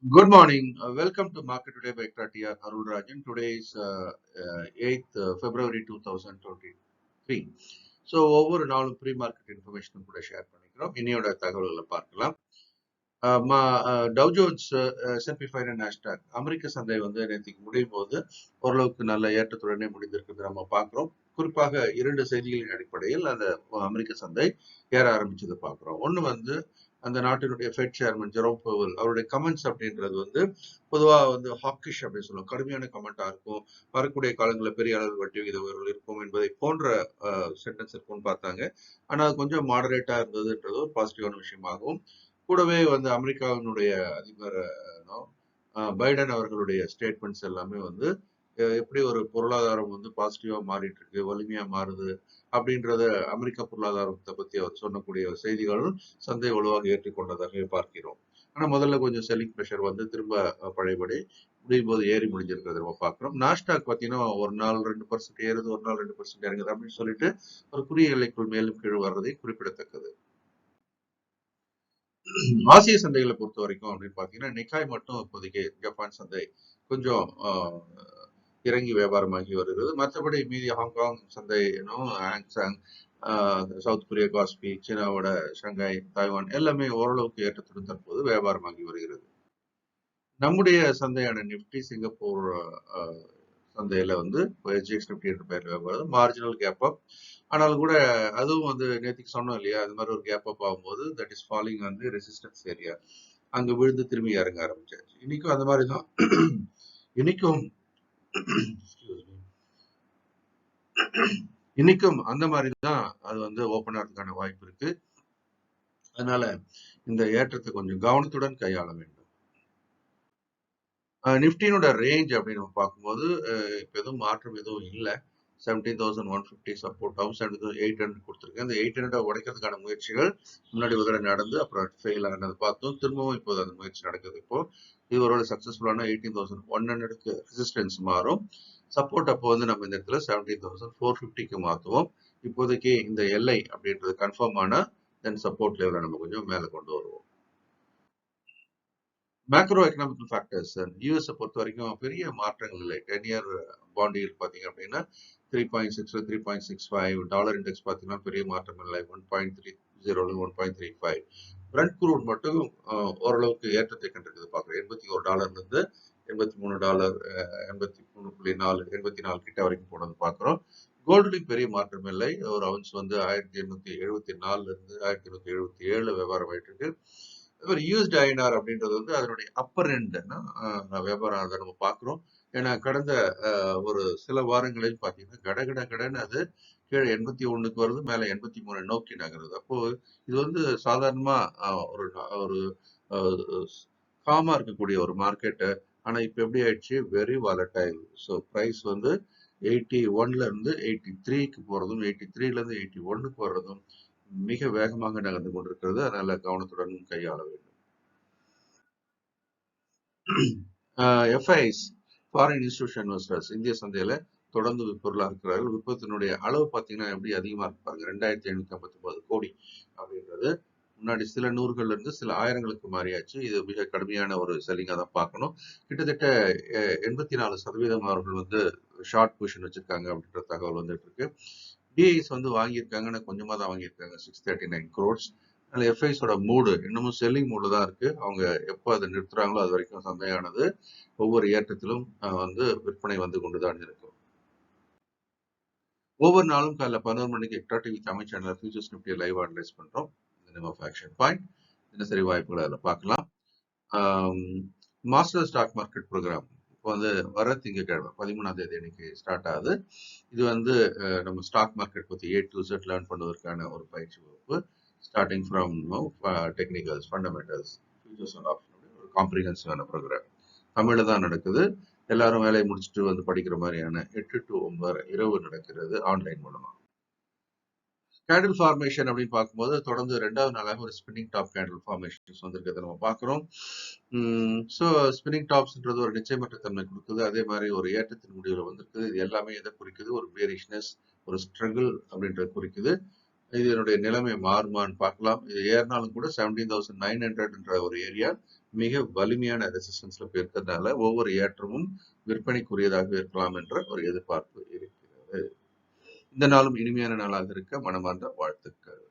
Good morning. Welcome to Market Today by ECTRA Arulrajhan. Today is 8th February 2023. So ஒவ்வொரு நாளும் pre market இன்ஃபர்மேஷனும் கூட share பண்ணிக்கிறோம். இன்னையோட தகவல்களை பார்க்கலாம். டவ் ஜோன்ஸ், S&P 500, நாஸ்டாக் அமெரிக்க சந்தை வந்து நேற்றுக்கு முடியும் போது ஓரளவுக்கு நல்ல ஏற்றத்துடனே முடிந்திருக்கிறது நம்ம பார்க்குறோம். குறிப்பாக இரண்டு செய்திகளின் அடிப்படையில் அந்த அமெரிக்க சந்தை ஏற ஆரம்பிச்சதை பார்க்குறோம். ஒன்று வந்து அந்த நாட்டினுடைய ஃபெட் சேர்மன் ஜெரோம் பவல் அவருடைய கமெண்ட்ஸ் அப்படின்றது வந்து பொதுவாக வந்து ஹாக்கிஷ் அப்படின்னு சொல்லுவோம், கடுமையான கமெண்டா இருக்கும். வரக்கூடிய காலங்களில் பெரிய அளவு வட்டி விகித உயர்வுகள் இருக்கும் என்பதை போன்ற சென்டென்ஸ் இருக்கும்னு பார்த்தாங்க. ஆனால் அது கொஞ்சம் மாடரேட்டா இருந்ததுன்றது ஒரு பாசிட்டிவான விஷயமாகவும், கூடவே வந்து அமெரிக்காவினுடைய அதிபர் பைடன் அவர்களுடைய ஸ்டேட்மெண்ட்ஸ் எல்லாமே வந்து எப்படி ஒரு பொருளாதாரம் வந்து பாசிட்டிவா மாறிட்டு இருக்கு, வலிமையா மாறுது அப்படின்றத அமெரிக்க பொருளாதாரத்தை பத்தி அவர் சொன்னக்கூடிய செய்திகளும் சந்தை வலுவாக ஏற்றுக்கொண்டதாக பார்க்கிறோம். ஆனா முதல்ல கொஞ்சம் செல்லிங் ப்ரெஷர் வந்து திரும்ப பழையபடி முடியும் போது ஏறி முடிஞ்சிருக்கிறது நம்ம பார்க்கிறோம். நாஸ்டாக் பார்த்தீங்கன்னா ஒரு நாள் 2% ஏறுது, ஒரு நாள் 2% இறங்குது அப்படின்னு சொல்லிட்டு ஒரு குறுகிய எல்லைக்குள் மேலும் கீழ் வர்றதை குறிப்பிடத்தக்கது. ஆசிய சந்தைகளை பொறுத்த வரைக்கும் அப்படின்னு பாத்தீங்கன்னா நிக்காய் மட்டும் இப்போதைக்கு ஜப்பான் சந்தை கொஞ்சம் இறங்கி வியாபாரமாகி வருகிறது. மற்றபடி மீதி ஹாங்காங் சந்தை, ஹாங்சாங், சவுத் கொரியா காஸ்பி, சீனாவோட ஷங்காய், தாய்வான் எல்லாமே ஓரளவுக்கு ஏற்றத்துடன் தற்போது வியாபாரமாகி வருகிறது. நம்முடைய சந்தையான நிப்டி சிங்கப்பூர் சந்தையில வந்து SGX நிப்டி என்ற பெயரில் மார்ஜினல் கேப் அப். ஆனால் கூட அதுவும் வந்து நேற்றுக்கு சொன்னோம் இல்லையா, அது மாதிரி ஒரு கேப் அப் ஆகும்போது தட் இஸ் ஃபாலிங் வந்து ரெசிஸ்டன்ஸ் ஏரியா, அங்க விழுந்து திரும்பி இறங்க ஆரம்பிச்சாச்சு. இன்னைக்கும் அந்த மாதிரி தான். இன்னைக்கும் அந்த மாதிரி தான் அது வந்து ஓப்பன் ஆகிறதுக்கான வாய்ப்பு இருக்கு. அதனால இந்த ஏற்றத்தை கொஞ்சம் கவனத்துடன் கையாள வேண்டும். நிப்டினோட ரேஞ்ச் அப்படின்னு நம்ம பார்க்கும்போது இப்போ எதுவும் மாற்றம் எதுவும் இல்லை. 17,150 சப்போர்ட், 17,800 கொடுத்துருக்கேன். இந்த 800 உடைக்கிறதுக்கான முயற்சிகள் முன்னாடி ஒரு தடவை நடந்து அப்புறம் ஃபெயில் ஆனது பார்த்தோம். திரும்பவும் இப்போ அந்த முயற்சி நடக்குது. இப்போ இது ஒரு சக்சஸ்ஃபுல்லான 18,100க்கு ரெசிஸ்டன்ஸ் மாறும். சப்போர்ட் அப்போ வந்து நம்ம இந்த இடத்துல 17,450க்கு மாற்றுவோம். இப்போதைக்கு இந்த எல்ஐ அப்படின்றது கன்ஃபார்ம் ஆனா தென் சப்போர்ட் லெவலை நம்ம கொஞ்சம் மேலே கொண்டு வருவோம். மேக்ரோ எக்கனாமிக்கல் ஃபேக்டர்ஸ் யூஎஸ் பொறுத்த வரைக்கும் பெரிய மாற்றங்கள் இல்லை. 10-year பாண்ட் ஈல்ட் பார்த்தீங்க அப்படின்னா 3.6 3.65, டாலர் இண்டெக்ஸ் பார்த்தீங்கன்னா பெரிய மாற்றம் இல்லை, 1.30 1.35. பிரெண்ட் குரூட் மட்டும் ஓரளவுக்கு ஏற்றத்தை கண்டிருக்குது பார்க்குறோம். $81 $83, 83.4 84 கிட்ட வரைக்கும் போனது பார்க்குறோம். கோல்டுலையும் பெரிய மாற்றம் இல்லை. ஒரு அவுன்ஸ் வந்து 1874 1877 வியாபாரம் ஆயிட்டு இருக்கு. ஒரு யூஸ்ட் ஐஎன்ஆர் அப்படின்றது வந்து அதனுடைய அப்பர் எண்ட் வியாபாரம் அதை நம்ம பார்க்குறோம். ஏன்னா கடந்த ஒரு சில வாரங்களில் பார்த்தீங்கன்னா கடன்னு அது கீழே 81க்கு வருது, மேலே 83 நோக்கி நகருது. அப்போ இது வந்து சாதாரணமா ஒரு ஒரு காமா இருக்கக்கூடிய ஒரு மார்க்கெட்டு. ஆனா இப்ப எப்படி ஆயிடுச்சு, வெரி வாலடைல். ஸோ பிரைஸ் வந்து 81ல இருந்து 83க்கு போறதும் 83ல இருந்து 81க்கு வர்றதும் மிக வேகமாக நகர்ந்து கொண்டிருக்கிறது. அதனால கவனத்துடன் கையாள வேண்டும். எஃப்ஐஸ், ஃபாரின் இன்ஸ்டிடியூஷன் இன்வெஸ்டர்ஸ், இந்திய சந்தையில தொடர்ந்து விற்பொருளாக இருக்கிறார்கள். விற்பத்தினுடைய அளவு பார்த்தீங்கன்னா எப்படி அதிகமா இருப்பாங்க, 2,559 கோடி அப்படின்றது முன்னாடி சில நூறுகள்ல இருந்து சில ஆயிரங்களுக்கு மாறியாச்சு. இது மிக கடுமையான ஒரு செல்லிங்கா தான் பார்க்கணும். கிட்டத்தட்ட 84% அவர்கள் வந்து ஷார்ட் பொசிஷன் வச்சிருக்காங்க அப்படின்ற தகவல் வந்துட்டு இருக்கு. டிஐஸ் வந்து வாங்கியிருக்காங்கன்னா கொஞ்சமா தான் வாங்கியிருக்காங்க, 639 crores. அதனால எஃப்ஐஸோட மூடு இன்னமும் செல்லிங் மூடு தான் இருக்கு. அவங்க எப்போ அதை நிறுத்துறாங்களோ அது வரைக்கும் சந்தையானது ஒவ்வொரு ஏற்றத்திலும் வந்து விற்பனை வந்து கொண்டுதான் இருக்கும். ஒவ்வொரு நாளும் காலைல 11 மணிக்கு extra TV Tamil channel futures நிஃப்டியை லைவ் அனலைஸ் பண்றோம். நேம் ஆஃப் ஆக்ஷன் பாயிண்ட், தினசரி வாய்ப்புகளை அதில் பார்க்கலாம். மாஸ்டர் ஸ்டாக் மார்க்கெட் ப்ரோக்ராம் இப்போ வந்து வர திங்கட்கிழமை 13ஆம் தேதி அன்னைக்கு ஸ்டார்ட் ஆகுது. இது வந்து நம்ம ஸ்டாக் மார்க்கெட் பற்றி A to Z லேர்ன் பண்ணுவதற்கான ஒரு பயிற்சி வகுப்பு. Starting from technicals, fundamentals, futures and option, ஒரு காம்ப்ரிஹென்சிவான ப்ரோக்ராம் தமிழில் தான் நடக்குது. எல்லாரும் வேலையை முடிச்சுட்டு வந்து படிக்கிற மாதிரியான 8 to 9 இரவு நடக்கிறது ஆன்லைன் மூலமா. கேண்டில் ஃபார்மேஷன் அப்படின்னு பார்க்கும்போது தொடர்ந்து 2வது நாளாக ஒரு ஸ்பின்னிங் டாப் கேண்டில் ஃபார்மேஷன்ஸ் வந்திருக்கிறத நம்ம பார்க்குறோம். ஸோ ஸ்பின்னிங் டாப்ஸ்ன்றது ஒரு நிச்சயமற்ற தன்மை கொடுக்குது. அதே மாதிரி ஒரு ஏற்றத்தின் முடிவில் வந்திருக்குது. இது எல்லாமே எதை குறிக்குது, ஒரு பேரிஷ்னஸ், ஒரு ஸ்ட்ரகிள் அப்படின்றத குறிக்குது. இதனுடைய நிலைமை மாறுமான்னு பார்க்கலாம். இது ஏறினாலும் கூட 17,900 என்ற ஒரு ஏரியா மிக வலிமையான ரெசிஸ்டன்ஸ்ல இருக்கிறதுனால ஒவ்வொரு ஏற்றமும் விற்பனைக்குரியதாக இருக்கலாம் என்ற ஒரு எதிர்பார்ப்பு இருக்கிறது. இந்த நாளும் இனிமையான நாளாக இருக்க மனமார்ந்த வாழ்த்துக்கள்.